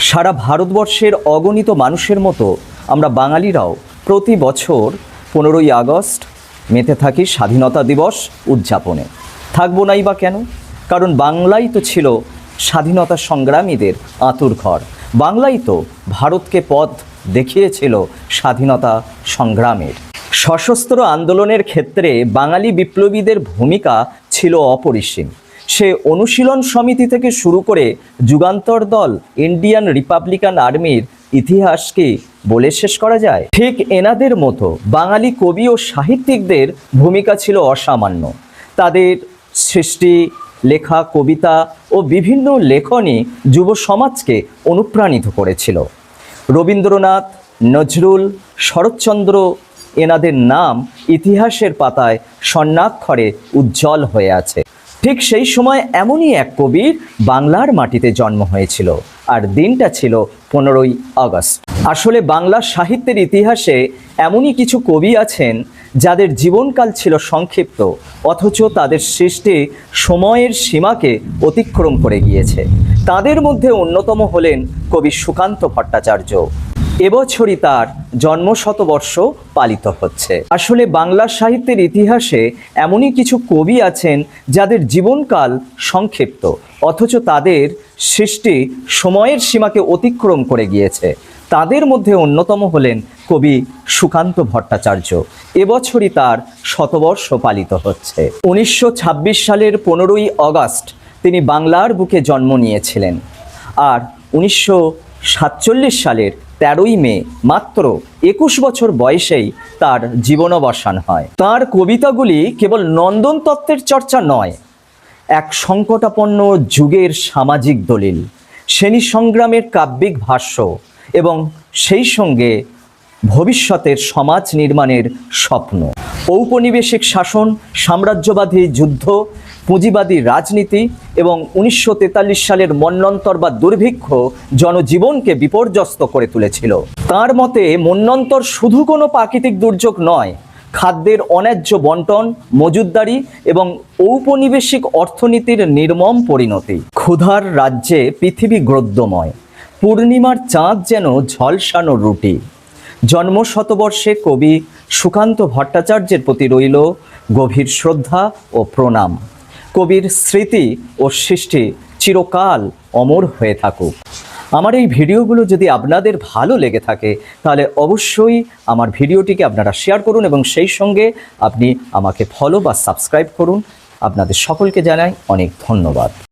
সারা ভারতবর্ষের অগণিত মানুষের মতো আমরা বাঙালিরাও প্রতি বছর 15ই আগস্ট মেতে থাকি স্বাধীনতা দিবস উদযাপনে। থাকবো নাই বা কেন? কারণ বাংলাই তো ছিল স্বাধীনতা সংগ্রামীদের আঁতুর ঘর। বাংলাই তো ভারতকে পথ দেখিয়েছিল স্বাধীনতা সংগ্রামের। সশস্ত্র আন্দোলনের ক্ষেত্রে বাঙালি বিপ্লবীদের ভূমিকা ছিল অপরিসীম। সে অনুশীলন সমিতি থেকে শুরু করে যুগান্তর দল, ইন্ডিয়ান রিপাবলিকান আর্মির ইতিহাসকে বলে শেষ করা যায়। ঠিক এনাদের মতো বাঙালি কবি ও সাহিত্যিকদের ভূমিকা ছিল অসামান্য। তাদের সৃষ্টি, লেখা, কবিতা ও বিভিন্ন লেখনী যুব সমাজকে অনুপ্রাণিত করেছিল। রবীন্দ্রনাথ, নজরুল, শরৎচন্দ্র এনাদের নাম ইতিহাসের পাতায় স্বর্ণাক্ষরে উজ্জ্বল হয়ে আছে। ঠিক সেই সময় এমনই এক কবির বাংলার মাটিতে জন্ম হয়েছিল, আর দিনটা ছিল 15ই আগস্ট। আসলে বাংলা সাহিত্যের ইতিহাসে এমনই কিছু কবি আছেন যাদের জীবনকাল ছিল সংক্ষিপ্ত, অথচ তাদের সৃষ্টি সময়ের সীমাকে অতিক্রম করে গিয়েছে। তাদের মধ্যে অন্যতম হলেন কবি সুকান্ত ভট্টাচার্য। এবছরই তার জন্মশতবর্ষ পালিত হচ্ছে। আসলে বাংলা সাহিত্যের ইতিহাসে এমনই কিছু কবি আছেন যাদের জীবনকাল সংক্ষিপ্ত, অথচ তাদের সৃষ্টি সময়ের সীমাকে অতিক্রম করে গিয়েছে। তাদের মধ্যে অন্যতম হলেন কবি সুকান্ত ভট্টাচার্য। এবছরই তার শতবর্ষ পালিত হচ্ছে। 1926 সালের 15ই আগস্ট তিনি বাংলার বুকে জন্ম নিয়েছিলেন, আর 1947 সালের 13ই মে মাত্র 21 বছর বয়সেই তার জীবনাবসান হয়। তার কবিতাগুলি কেবল নন্দন তত্ত্বের চর্চা নয়, এক সংকটাপন্ন যুগের সামাজিক দলিল, শ্রেণী সংগ্রামের কাব্যিক ভাষ্য এবং সেই সঙ্গে ভবিষ্যতের সমাজ নির্মাণের স্বপ্ন। ঔপনিবেশিক শাসন, সাম্রাজ্যবাদী যুদ্ধ, পুঁজিবাদী রাজনীতি এবং 1943 সালের মন্বন্তর বা দুর্ভিক্ষ জনজীবনকে বিপর্যস্ত করে তুলেছিল। তার মতে মন্বন্তর শুধু কোনো প্রাকৃতিক দুর্যোগ নয়, খাদ্যের অন্যায্য বন্টন, মজুতদারি এবং ঔপনিবেশিক অর্থনীতির নির্মম পরিণতি। ক্ষুধার রাজ্যে পৃথিবী গ্রদ্যময়, পূর্ণিমার চাঁদ যেন ঝলসানো রুটি। জন্মশতবর্ষে কবি সুকান্ত ভট্টাচার্যের প্রতি রইল গভীর শ্রদ্ধা ও প্রণাম। কবির স্মৃতি ও সৃষ্টি চিরকাল অমর হয়ে থাকুক। আমার এই ভিডিওগুলো যদি আপনাদের ভালো লেগে থাকে তাহলে অবশ্যই আমার ভিডিওটিকে আপনারা শেয়ার করুন এবং সেই সঙ্গে আপনি আমাকে ফলো বা সাবস্ক্রাইব করুন। আপনাদের সকলকে জানাই অনেক ধন্যবাদ।